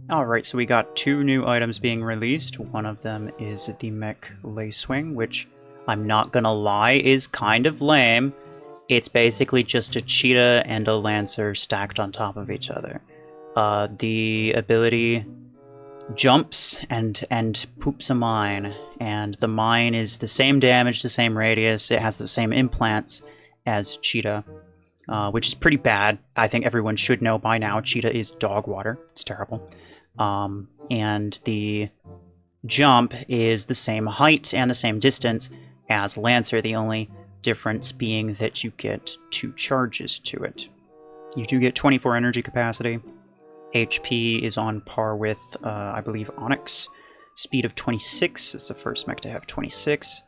Alright, so we got 2 new items being released. One of them is the Mech Lacewing, which I'm not gonna lie is kind of lame. It's basically just a cheetah and a lancer stacked on top of each other. The ability jumps and poops a mine, and the mine is the same damage, the same radius, it has the same implants as cheetah, which is pretty bad. I think everyone should know by now cheetah is dog water. It's terrible. And the jump is the same height and the same distance as Lancer, the only difference being that you get 2 charges to it. You do get 24 energy capacity. HP is on par with, I believe, Onyx. Speed of 26, it's the first mech to have 26.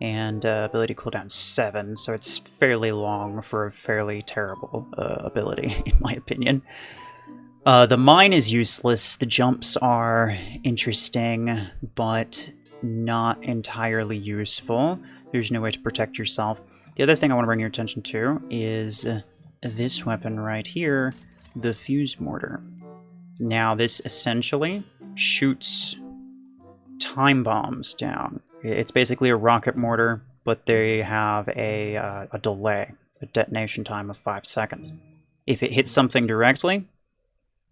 And ability cooldown 7, so it's fairly long for a fairly terrible ability, in my opinion. The mine is useless, the jumps are interesting, but not entirely useful. There's no way to protect yourself. The other thing I want to bring your attention to is this weapon right here, the Fuse Mortar. Now this essentially shoots time bombs down. It's basically a rocket mortar, but they have a delay, a detonation time of 5 seconds. If it hits something directly,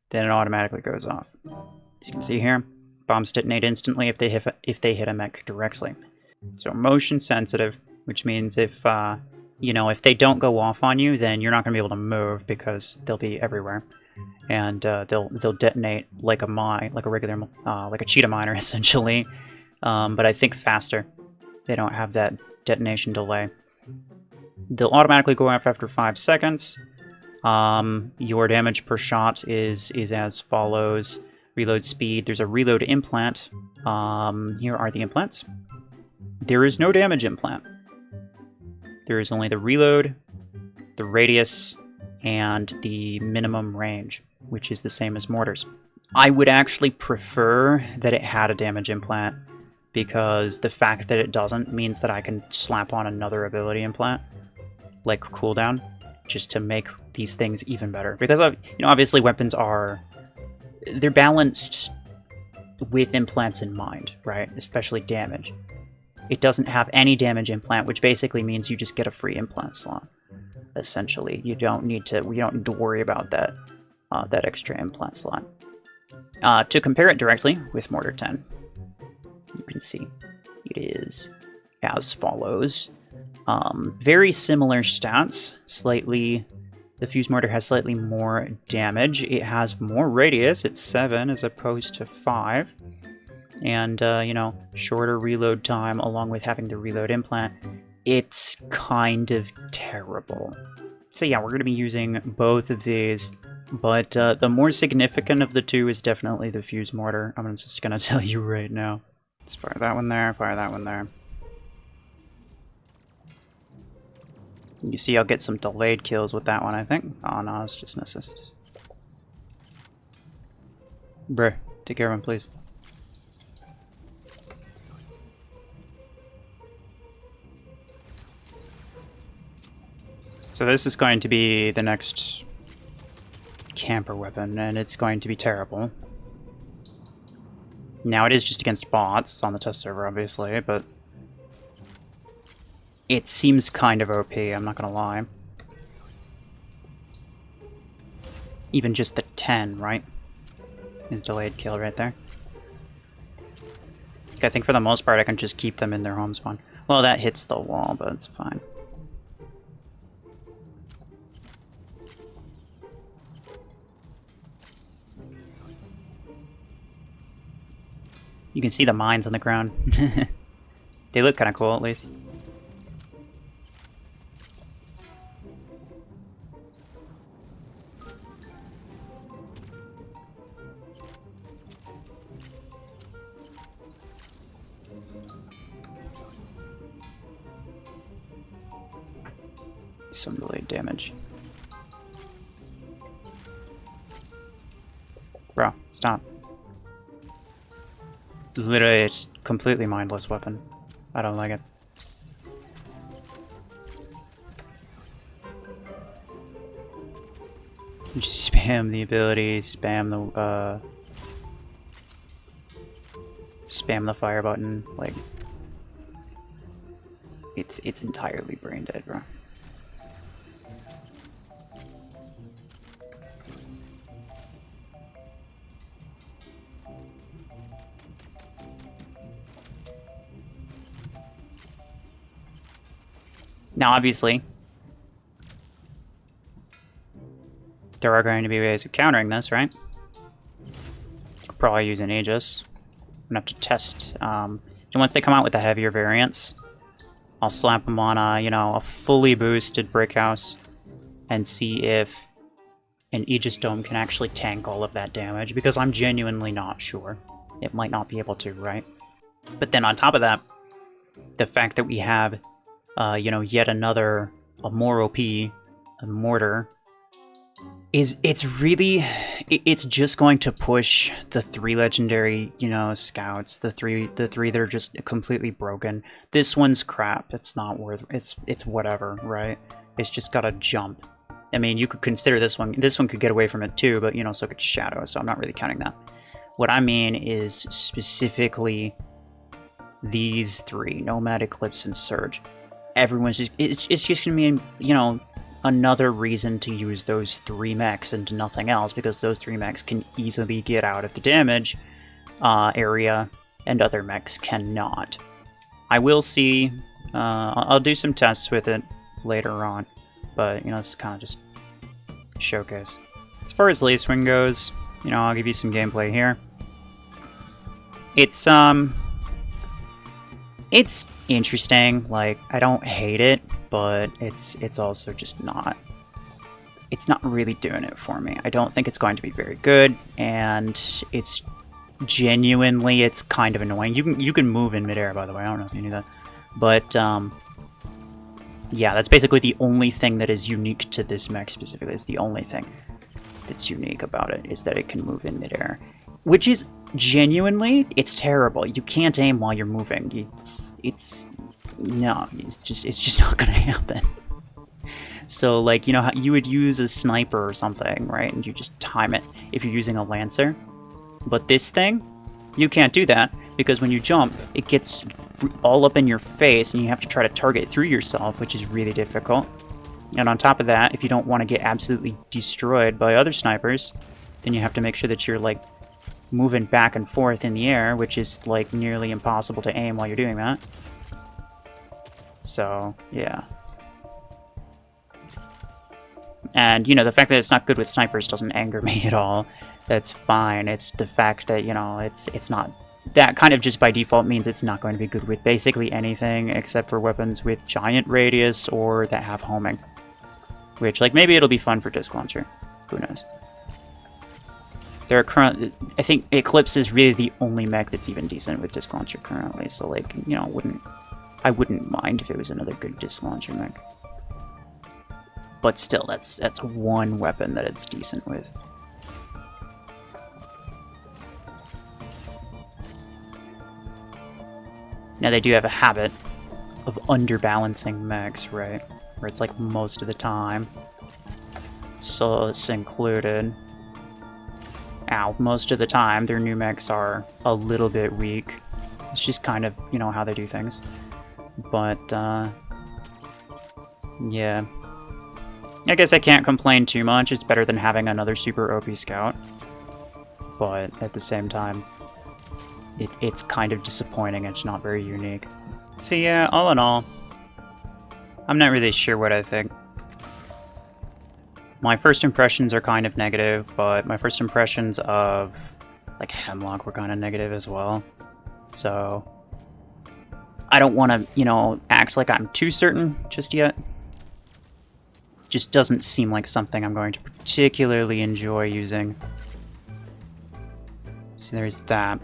then it automatically goes off. As you can see here, bombs detonate instantly if they hit a mech directly. So motion sensitive, which means if if they don't go off on you, then you're not going to be able to move because they'll be everywhere, and they'll detonate like a mine, like a regular, like a cheetah miner essentially, but I think faster. They don't have that detonation delay. They'll automatically go off after 5 seconds. Your damage per shot is as follows. Reload speed, there's a reload implant. Here are the implants. There is no damage implant. There is only the reload, the radius, and the minimum range, which is the same as mortars. I would actually prefer that it had a damage implant, because the fact that it doesn't means that I can slap on another ability implant, like cooldown, just to make these things even better. Because obviously weapons they're balanced with implants in mind, right? Especially damage. It doesn't have any damage implant, which basically means you just get a free implant slot. Essentially, we don't need to worry about that extra implant slot. To compare it directly with Mortar 10, you can see it is as follows. Very similar stats. The Fuse Mortar has slightly more damage. It has more radius. It's 7 as opposed to 5. And, shorter reload time along with having the reload implant. It's kind of terrible. So yeah, we're going to be using both of these. But the more significant of the two is definitely the Fuse Mortar. I'm just going to tell you right now. Let's fire that one there, fire that one there. You see I'll get some delayed kills with that one, I think. Oh no, it's just an assist. Bruh, take care of him, please. So this is going to be the next camper weapon, and it's going to be terrible. Now it is just against bots. It's on the test server, obviously, but it seems kind of OP, I'm not gonna lie. Even just the 10, right? Is delayed kill right there. I think for the most part I can just keep them in their home spawn. Well, that hits the wall, but it's fine. You can see the mines on the ground. They look kind of cool, at least. Some delayed damage. Bro, stop. Literally, it's a completely mindless weapon. I don't like it. Just spam the ability, spam spam the fire button. Like, it's entirely brain dead, bro. Now, obviously, there are going to be ways of countering this, right? You could probably use an Aegis. I'm gonna have to test. And once they come out with the heavier variants, I'll slap them on a, you know, a fully boosted brick house and see if an Aegis Dome can actually tank all of that damage, because I'm genuinely not sure. It might not be able to, right? But then on top of that, the fact that we have, you know, yet another, a more OP, a mortar, it's really, it's just going to push the 3 legendary, you know, scouts, the three that are just completely broken. This one's crap. It's not worth, it's whatever, right? It's just gotta jump. I mean, you could consider this one could get away from it too, but, you know, so could Shadow, so I'm not really counting that. What I mean is specifically these 3, Nomad, Eclipse, and Surge. Everyone's just, it's just gonna be, you know, another reason to use those 3 mechs and nothing else, because those 3 mechs can easily get out of the damage area, and other mechs cannot. I will see, I'll do some tests with it later on, but, you know, it's kind of just showcase. As far as Lacewing goes, you know, I'll give you some gameplay here. It's interesting. Like, I don't hate it, but it's also just not. It's not really doing it for me. I don't think it's going to be very good, and it's genuinely, it's kind of annoying. You can move in midair, by the way. I don't know if you knew that, but yeah, that's basically the only thing that is unique to this mech specifically. It's the only thing that's unique about it, is that it can move in midair. Which is genuinely, it's terrible. You can't aim while you're moving. It's just not gonna happen. So, like, you know how you would use a sniper or something, right? And you just time it if you're using a Lancer. But this thing, you can't do that, because when you jump, it gets all up in your face, and you have to try to target through yourself, which is really difficult. And on top of that, if you don't want to get absolutely destroyed by other snipers, then you have to make sure that you're, like, moving back and forth in the air, which is, like, nearly impossible to aim while you're doing that. So, yeah. And, you know, the fact that it's not good with snipers doesn't anger me at all. That's fine. It's the fact that, you know, it's not... That kind of just by default means it's not going to be good with basically anything except for weapons with giant radius or that have homing. Which, like, maybe it'll be fun for Disc Launcher. Who knows? There are I think Eclipse is really the only mech that's even decent with Disc Launcher currently, so, like, you know, I wouldn't mind if it was another good Disc Launcher mech. But still, that's one weapon that it's decent with. Now, they do have a habit of underbalancing mechs, right? Where it's like most of the time. Solus included. Ow, most of the time, their new mechs are a little bit weak. It's just kind of, you know, how they do things. But, yeah. I guess I can't complain too much. It's better than having another super OP scout. But at the same time, it's kind of disappointing. It's not very unique. So yeah, all in all, I'm not really sure what I think. My first impressions are kind of negative, but my first impressions of, like, Hemlock were kind of negative as well. So I don't want to, you know, act like I'm too certain just yet. Just doesn't seem like something I'm going to particularly enjoy using. So there's that.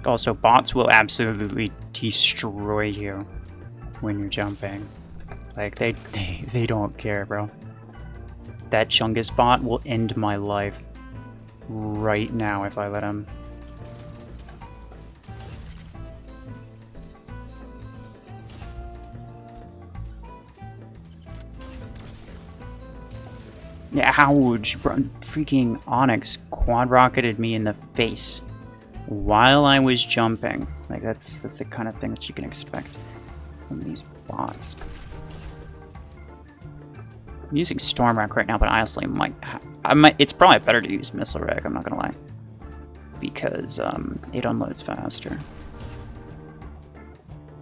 Also, bots will absolutely destroy you when you're jumping. Like, they don't care, bro. That Chungus bot will end my life right now if I let him. Ouch, bro. Freaking Onyx quad-rocketed me in the face while I was jumping. Like, that's the kind of thing that you can expect from these bots. I'm using Storm Rack right now, but I honestly might it's probably better to use Missile Rack, I'm not gonna lie. Because, it unloads faster.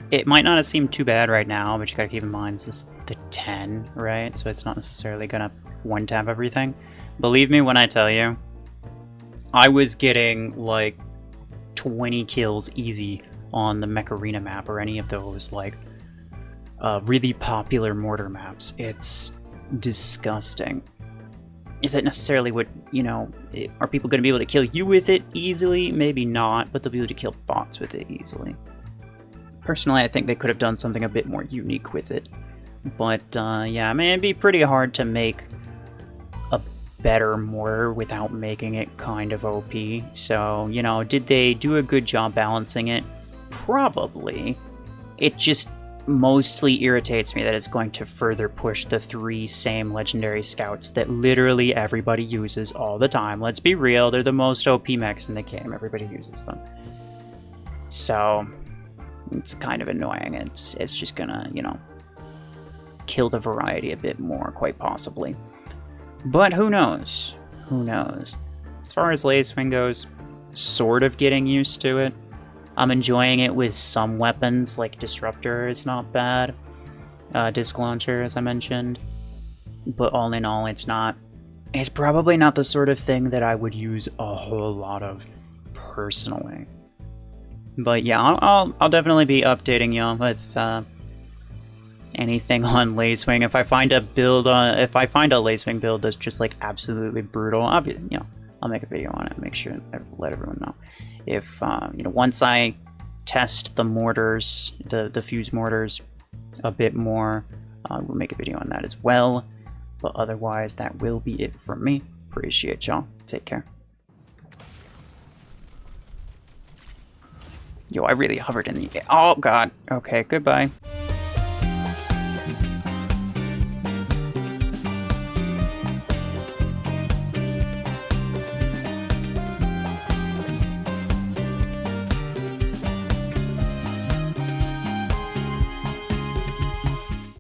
It might not have seemed too bad right now, but you gotta keep in mind, this is the 10, right? So it's not necessarily gonna one-tap everything. Believe me when I tell you, I was getting, like, 20 kills easy on the Mech Arena map, or any of those, like, really popular mortar maps. It's disgusting. Is it necessarily what, you know, are people going to be able to kill you with it easily? Maybe not, but they'll be able to kill bots with it easily. Personally, I think they could have done something a bit more unique with it. But, yeah, I mean, it'd be pretty hard to make a better mortar without making it kind of OP. So, you know, did they do a good job balancing it? Probably. It just mostly irritates me that it's going to further push the 3 same legendary scouts that literally everybody uses all the time. Let's be real, they're the most OP mechs in the game. Everybody uses them. So, it's kind of annoying. It's just gonna, you know, kill the variety a bit more, quite possibly. But who knows? Who knows? As far as Lacewing goes, sort of getting used to it. I'm enjoying it with some weapons, like Disruptor is not bad. Disc Launcher, as I mentioned. But all in all, it's probably not the sort of thing that I would use a whole lot of, personally. But yeah, I'll definitely be updating you with anything on Lacewing. If I find a Lacewing build that's just like absolutely brutal, I'll make a video on it. Make sure to let everyone know. If you know, once I test the mortars, the fuse mortars, a bit more, we'll make a video on that as well. But otherwise, that will be it from me. Appreciate y'all. Take care. Yo, I really hovered in the air. Oh god. Okay, goodbye.